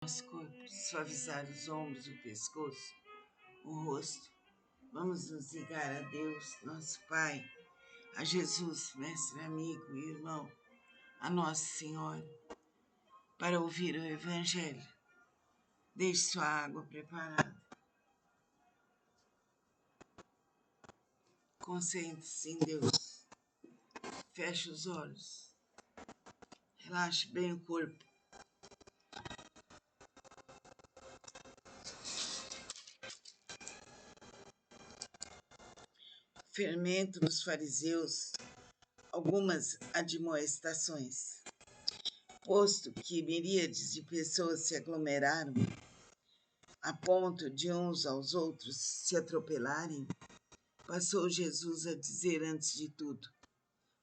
Nosso corpo, suavizar os ombros, o pescoço, o rosto. Vamos nos ligar a Deus, nosso Pai, a Jesus, mestre, amigo e irmão, a Nossa Senhora, para ouvir o Evangelho. Deixe sua água preparada. Concentre-se em Deus. Feche os olhos. Relaxe bem o corpo. Fermento nos fariseus, algumas admoestações. Posto que miríades de pessoas se aglomeraram, a ponto de uns aos outros se atropelarem, passou Jesus a dizer antes de tudo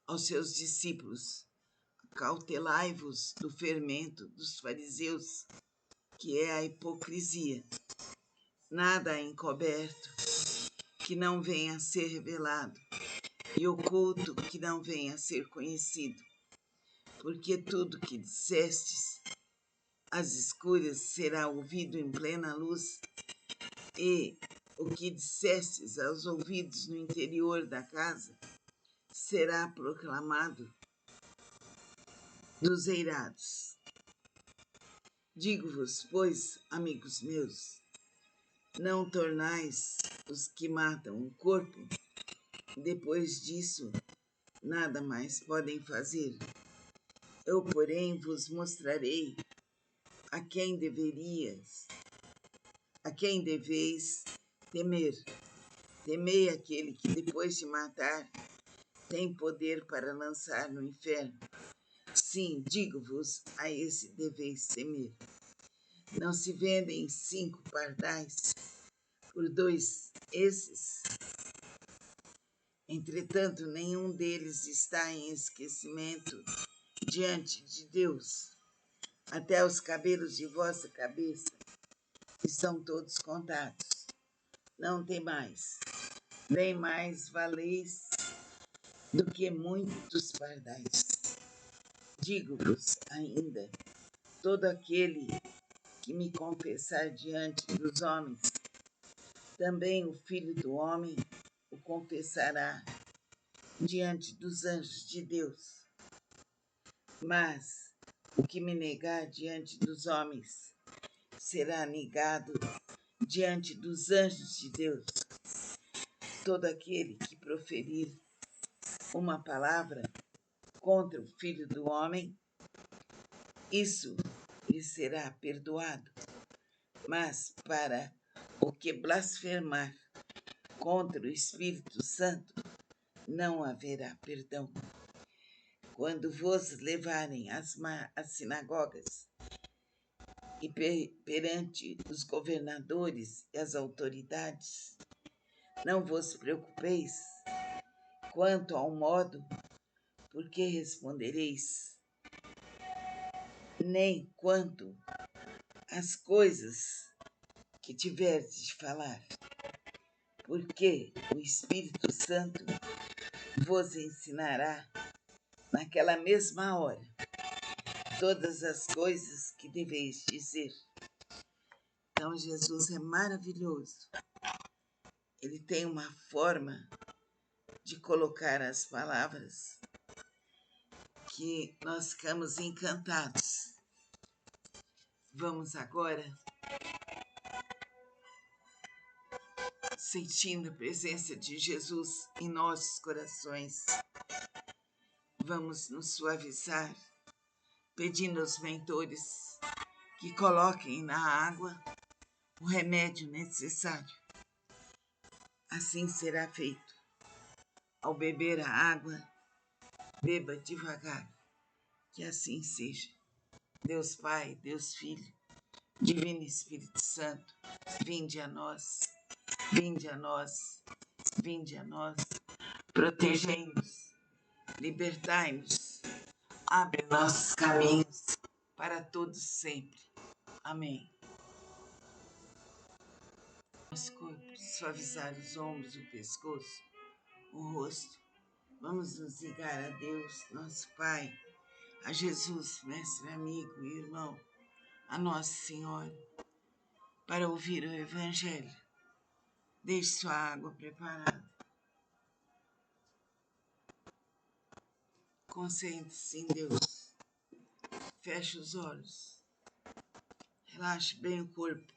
aos seus discípulos: cautelai-vos do fermento dos fariseus, que é a hipocrisia. Nada há encoberto que não venha a ser revelado, e oculto que não venha a ser conhecido. Porque tudo que dissestes às escuras será ouvido em plena luz, e o que dissestes aos ouvidos no interior da casa será proclamado dos eirados. Digo-vos, pois, amigos meus, não tornais os que matam o corpo, depois disso nada mais podem fazer. Eu, porém, vos mostrarei a quem deveis temer. Temei aquele que, depois de matar, tem poder para lançar no inferno. Sim, digo-vos, a esse deveis temer. Não se vendem 5 pardais por 2 esses? Entretanto, nenhum deles está em esquecimento diante de Deus. Até os cabelos de vossa cabeça estão todos contados. Não temais, bem mais valeis do que muitos pardais. Digo-vos ainda, todo aquele que me confessar diante dos homens, também o Filho do Homem o confessará diante dos anjos de Deus. Mas o que me negar diante dos homens será negado diante dos anjos de Deus. Todo aquele que proferir uma palavra contra o Filho do Homem, isso lhe será perdoado. Mas para o que blasfemar contra o Espírito Santo, não haverá perdão. Quando vos levarem às sinagogas e perante os governadores e as autoridades, não vos preocupeis quanto ao modo por que respondereis, nem quanto às coisas que tiverdes de falar, porque o Espírito Santo vos ensinará naquela mesma hora todas as coisas que deveis dizer. Então, Jesus é maravilhoso. Ele tem uma forma de colocar as palavras que nós ficamos encantados. Vamos agora, sentindo a presença de Jesus em nossos corações, vamos nos suavizar, pedindo aos mentores que coloquem na água o remédio necessário. Assim será feito. Ao beber a água, beba devagar, que assim seja. Deus Pai, Deus Filho, Divino Espírito Santo, vinde a nós, vinde a nós, vinde a nós, protegei-nos, libertai-nos, abre nossos caminhos para todos sempre. Amém. Nosso corpo, suavizar os ombros, o pescoço, o rosto. Vamos nos ligar a Deus, nosso Pai, a Jesus, mestre, amigo e irmão, a Nossa Senhora, para ouvir o Evangelho. Deixe sua água preparada. Concentre-se em Deus. Feche os olhos. Relaxe bem o corpo.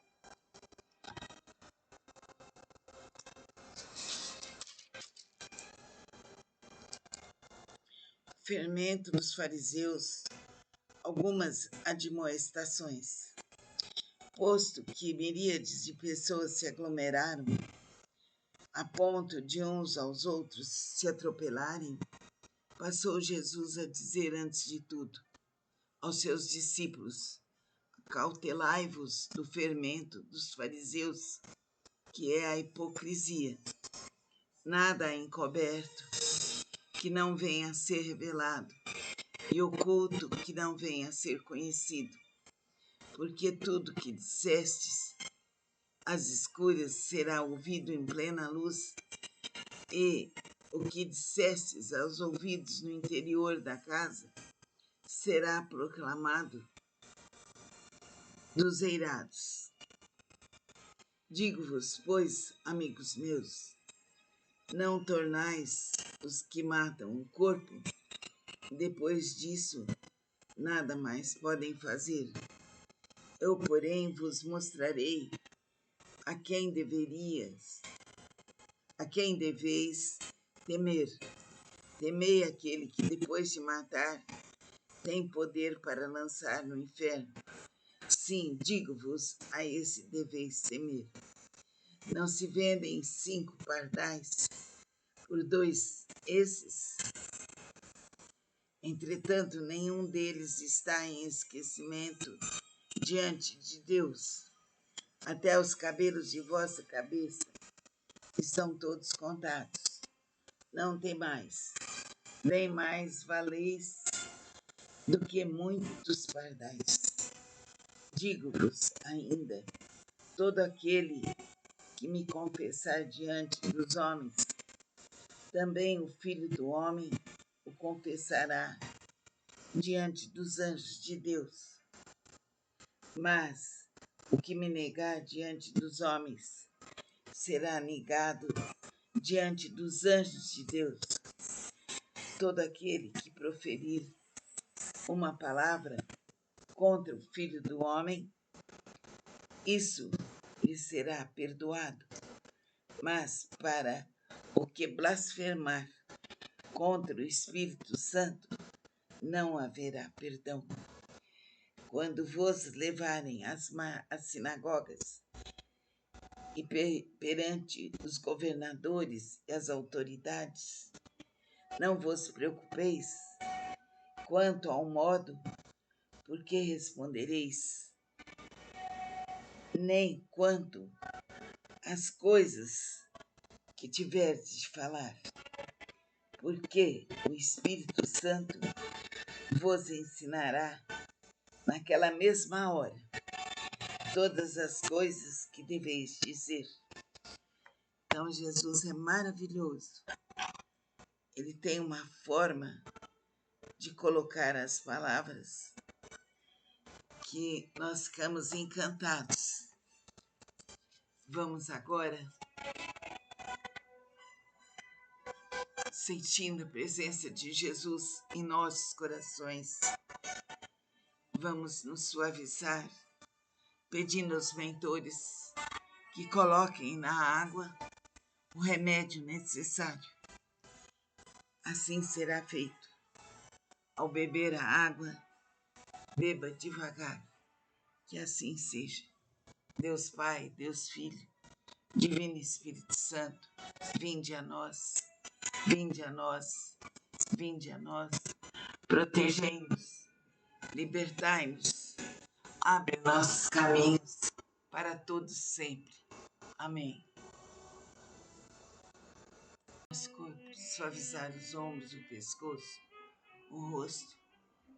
Fermento dos fariseus, algumas admoestações. Posto que miríades de pessoas se aglomeraram, a ponto de uns aos outros se atropelarem, passou Jesus a dizer antes de tudo aos seus discípulos: cautelai-vos do fermento dos fariseus, que é a hipocrisia. Nada há encoberto que não venha a ser revelado, e oculto que não venha a ser conhecido. Porque tudo que dissestes às escuras será ouvido em plena luz, e o que dissestes aos ouvidos no interior da casa será proclamado dos eirados. Digo-vos, pois, amigos meus, não tornais os que matam o corpo, e depois disso nada mais podem fazer. Eu, porém, vos mostrarei a quem deveis temer. Temei aquele que, depois de matar, tem poder para lançar no inferno. Sim, digo-vos, a esse deveis temer. Não se vendem 5 pardais por 2 esses? Entretanto, nenhum deles está em esquecimento diante de Deus. Até os cabelos de vossa cabeça estão todos contados. Não temais, bem mais valeis do que muitos pardais. Digo-vos ainda, todo aquele que me confessar diante dos homens, também o Filho do Homem o confessará diante dos anjos de Deus. Mas o que me negar diante dos homens será negado diante dos anjos de Deus. Todo aquele que proferir uma palavra contra o Filho do Homem, isso lhe será perdoado. Mas para o que blasfemar contra o Espírito Santo, não haverá perdão. Quando vos levarem às sinagogas e perante os governadores e as autoridades, não vos preocupeis quanto ao modo por que respondereis, nem quanto às coisas que tiverdes de falar, porque o Espírito Santo vos ensinará naquela mesma hora todas as coisas que deveis dizer. Então, Jesus é maravilhoso. Ele tem uma forma de colocar as palavras que nós ficamos encantados. Vamos agora, sentindo a presença de Jesus em nossos corações, vamos nos suavizar, pedindo aos mentores que coloquem na água o remédio necessário. Assim será feito. Ao beber a água, beba devagar, que assim seja. Deus Pai, Deus Filho, Divino Espírito Santo, vinde a nós, vinde a nós, vinde a nós, protegei-nos, libertai-nos, abre nossos caminhos para todos sempre. Amém. Nosso corpo, suavizar os ombros, o pescoço, o rosto.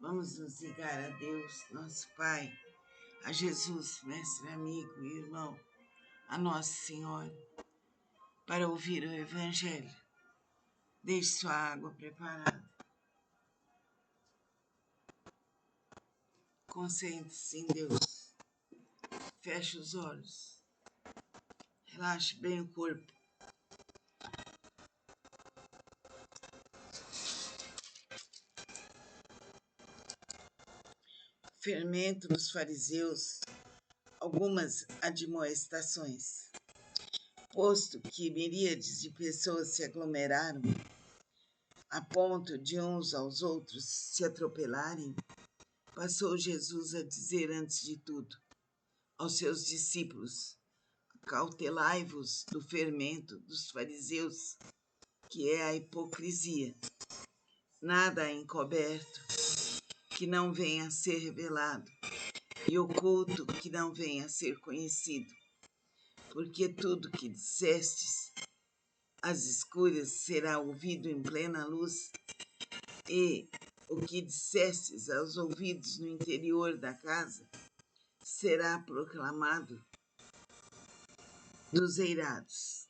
Vamos nos ligar a Deus, nosso Pai, a Jesus, mestre, amigo e irmão, a Nossa Senhora, para ouvir o Evangelho. Deixe sua água preparada. Concentre-se em Deus. Feche os olhos. Relaxe bem o corpo. Fermento nos fariseus, algumas admoestações. Posto que miríades de pessoas se aglomeraram, a ponto de uns aos outros se atropelarem, passou Jesus a dizer antes de tudo aos seus discípulos: cautelai-vos do fermento dos fariseus, que é a hipocrisia. Nada há encoberto que não venha a ser revelado, e oculto que não venha a ser conhecido. Porque tudo que dissestes às escuras será ouvido em plena luz, e o que dissestes aos ouvidos no interior da casa será proclamado dos eirados.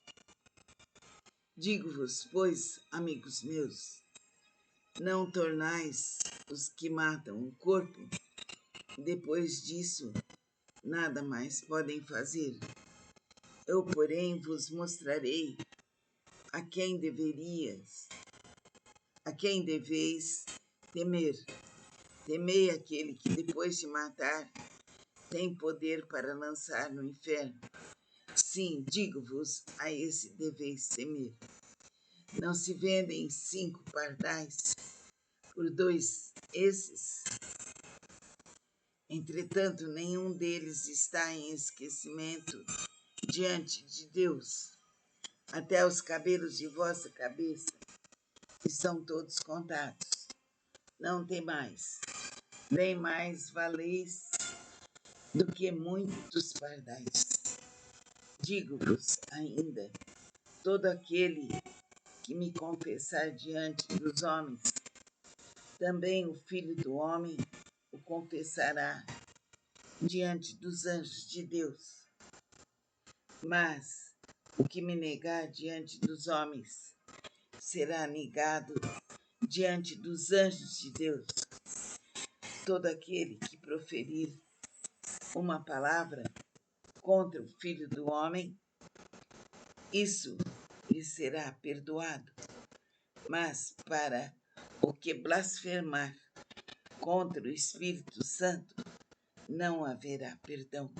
Digo-vos, pois, amigos meus, não tornais os que matam o corpo, depois disso nada mais podem fazer. Eu, porém, vos mostrarei a quem deveis temer. Temei aquele que, depois de matar, tem poder para lançar no inferno. Sim, digo-vos, a esse deveis temer. Não se vendem 5 pardais por 2 esses? Entretanto, nenhum deles está em esquecimento diante de Deus. Até os cabelos de vossa cabeça estão todos contados. Não temais, nem mais valeis do que muitos pardais. Digo-vos ainda, todo aquele que me confessar diante dos homens, também o Filho do Homem o confessará diante dos anjos de Deus. Mas o que me negar diante dos homens será negado diante dos anjos de Deus. Todo aquele que proferir uma palavra contra o Filho do Homem, isso lhe será perdoado. Mas para o que blasfemar contra o Espírito Santo, não haverá perdão.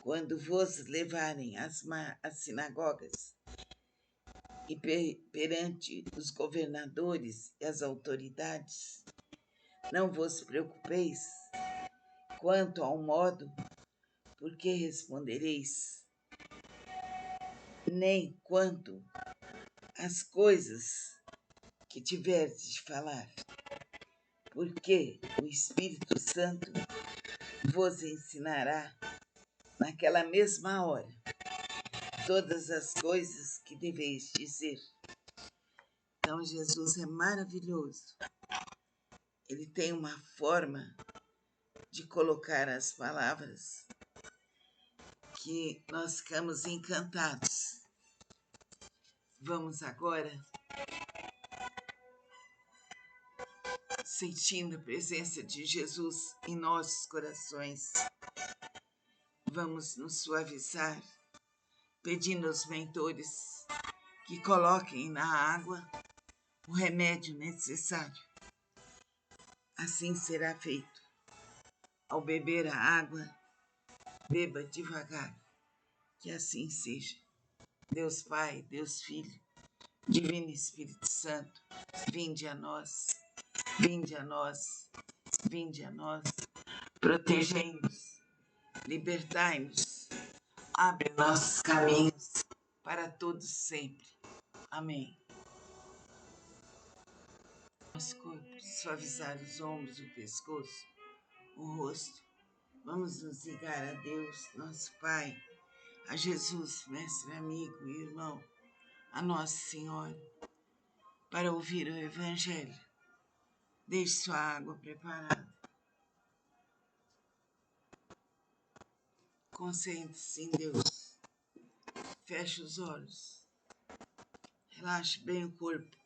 Quando vos levarem às sinagogas e perante os governadores e as autoridades, não vos preocupeis quanto ao modo por que respondereis, nem quanto às coisas que tiverdes de falar, porque o Espírito Santo vos ensinará naquela mesma hora todas as coisas que deveis dizer. Então, Jesus é maravilhoso. Ele tem uma forma de colocar as palavras que nós ficamos encantados. Vamos agora, sentindo a presença de Jesus em nossos corações, vamos nos suavizar, pedindo aos mentores que coloquem na água o remédio necessário. Assim será feito. Ao beber a água, beba devagar, que assim seja. Deus Pai, Deus Filho, Divino Espírito Santo, vinde a nós, vinde a nós, vinde a nós, protegei-nos, libertai-nos, abre nossos caminhos para todos sempre. Amém. Nosso corpo, suavizar os ombros, o pescoço, o rosto. Vamos nos ligar a Deus, nosso Pai, a Jesus, mestre, amigo e irmão, a Nossa Senhora, para ouvir o Evangelho. Deixe sua água preparada. Concentre-se em Deus. Feche os olhos. Relaxe bem o corpo.